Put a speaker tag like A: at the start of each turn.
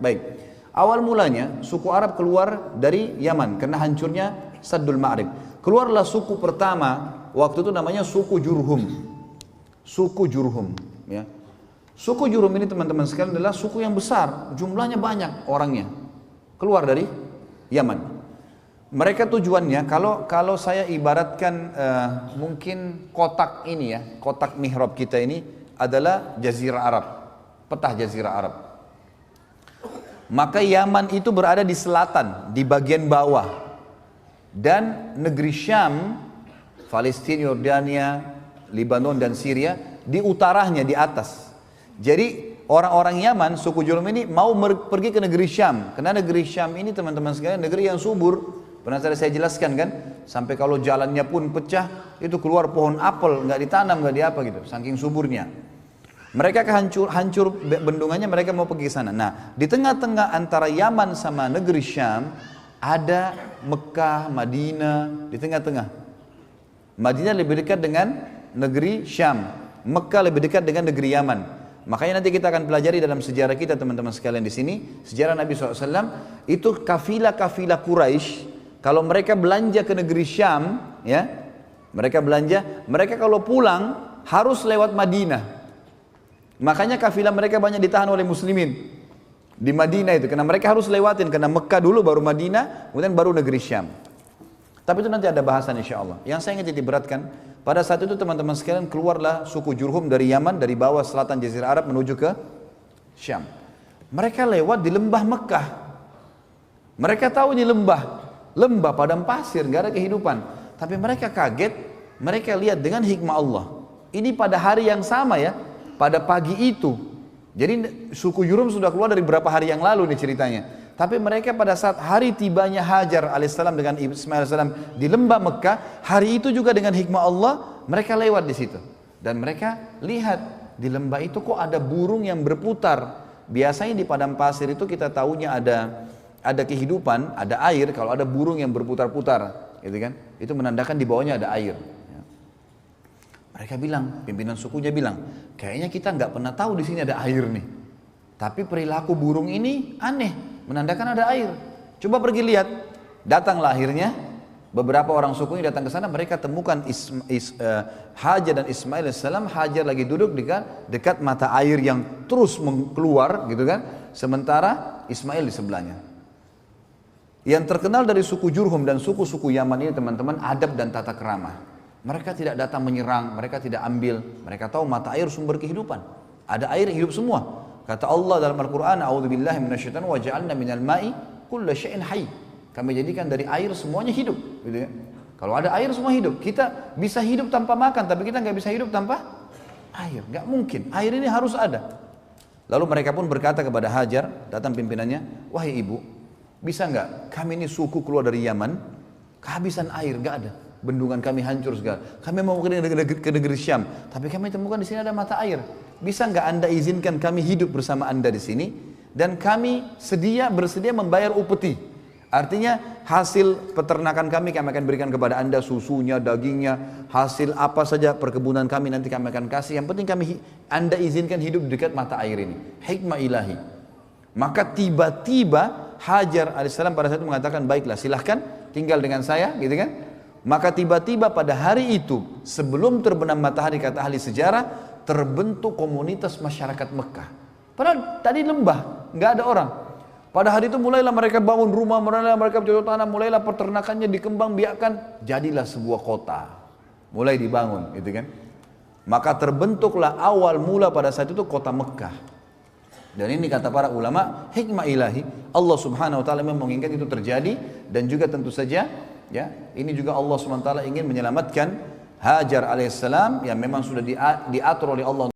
A: Baik, awal mulanya suku Arab keluar dari Yaman karena hancurnya Saddul Ma'rib. Keluarlah suku pertama, waktu itu namanya suku Jurhum. Suku Jurhum, ya. Suku Jurhum ini teman-teman sekalian adalah suku yang besar, jumlahnya banyak orangnya. Keluar dari Yaman. Mereka tujuannya, kalau saya ibaratkan mungkin kotak ini ya, kotak mihrab kita ini adalah Jazirah Arab, peta Jazirah Arab. Maka Yaman itu berada di selatan, di bagian bawah. Dan negeri Syam, Palestina, Yordania, Lebanon dan Syria di utaranya, di atas. Jadi orang-orang Yaman, suku Jurhum ini mau pergi ke negeri Syam. Karena negeri Syam ini teman-teman sekalian negeri yang subur. Pernah saya jelaskan kan, sampai kalau jalannya pun pecah, itu keluar pohon apel, nggak ditanam, nggak diapa gitu, saking suburnya. Mereka hancur bendungannya, mereka mau pergi ke sana. Nah, di tengah-tengah antara Yaman sama negeri Syam, ada Mekah, Madinah, di tengah-tengah. Madinah lebih dekat dengan negeri Syam, Mekah lebih dekat dengan negeri Yaman. Makanya nanti kita akan pelajari dalam sejarah kita teman-teman sekalian di sini, sejarah Nabi SAW, itu kafilah-kafilah Quraisy. Kalau mereka belanja ke negeri Syam, ya, mereka kalau pulang harus lewat Madinah. Makanya kafilah mereka banyak ditahan oleh muslimin di Madinah itu, karena mereka harus lewatin, karena Mekah dulu baru Madinah, kemudian baru negeri Syam. Tapi itu nanti ada bahasan insya Allah. Yang saya ingin diberatkan, pada saat itu teman-teman sekalian keluarlah suku Jurhum dari Yaman, dari bawah selatan Jazirah Arab menuju ke Syam. Mereka lewat di lembah Mekah. Mereka tahu ini lembah padang pasir, nggak ada kehidupan. Tapi mereka kaget, mereka lihat dengan hikmah Allah. Ini pada hari yang sama ya, pada pagi itu. Jadi suku Jurhum sudah keluar dari beberapa hari yang lalu nih ceritanya. Tapi mereka pada saat hari tibanya Hajar alaihissalam dengan Ismail alaihissalam di lembah Mekah, hari itu juga dengan hikmah Allah, mereka lewat di situ. Dan mereka lihat di lembah itu kok ada burung yang berputar. Biasanya di padang pasir itu kita tahunya ada kehidupan, ada air. Kalau ada burung yang berputar-putar, gitu kan? Itu menandakan di bawahnya ada air. Mereka bilang, pimpinan sukunya bilang, kayaknya kita nggak pernah tahu di sini ada air nih. Tapi perilaku burung ini aneh, menandakan ada air. Coba pergi lihat. Datanglah akhirnya, beberapa orang sukunya datang ke sana, mereka temukan Hajar dan Ismail alaihissalam. Hajar lagi duduk dekat mata air yang terus keluar, gitu kan? Sementara Ismail di sebelahnya. Yang terkenal dari suku Jurhum dan suku-suku Yaman ini teman-teman, adab dan tata keramah. Mereka tidak datang menyerang, mereka tidak ambil. Mereka tahu mata air sumber kehidupan. Ada air hidup semua. Kata Allah dalam Al-Quran, A'udzubillahi minasyaitonir wa ja'alna minal ma'i kulla syai'in hayy. Kami jadikan dari air semuanya hidup, gitu ya. Kalau ada air semua hidup. Kita bisa hidup tanpa makan, tapi kita nggak bisa hidup tanpa air. Nggak mungkin. Air ini harus ada. Lalu mereka pun berkata kepada Hajar, datang pimpinannya, wahai ibu, bisa nggak kami ini suku keluar dari Yaman, kehabisan air, nggak ada. Bendungan kami hancur segala. Kami mau ke negeri Syam, tapi kami temukan di sini ada mata air. Bisa nggak Anda izinkan kami hidup bersama Anda di sini? Dan kami bersedia membayar upeti. Artinya hasil peternakan kami akan berikan kepada Anda, susunya, dagingnya, hasil apa saja perkebunan kami nanti kami akan kasih. Yang penting Anda izinkan hidup di dekat mata air ini. Hikmah ilahi. Maka tiba-tiba Hajar alaihissalam pada saat itu mengatakan, baiklah silahkan tinggal dengan saya, gitu kan? Maka tiba-tiba pada hari itu, sebelum terbenam matahari kata ahli sejarah, terbentuk komunitas masyarakat Mekah. Padahal tadi lembah, nggak ada orang. Pada hari itu mulailah mereka bangun rumah, mulailah mereka bercocok tanam, mulailah peternakannya dikembangbiakkan, jadilah sebuah kota. Mulai dibangun, gitu kan? Maka terbentuklah awal mula pada saat itu kota Mekah. Dan ini kata para ulama, hikmah ilahi, Allah subhanahu wa ta'ala memang menginginkan itu terjadi. Dan juga tentu saja, ya, ini juga Allah subhanahu wa ta'ala ingin menyelamatkan Hajar alaihissalam yang memang sudah diatur oleh Allah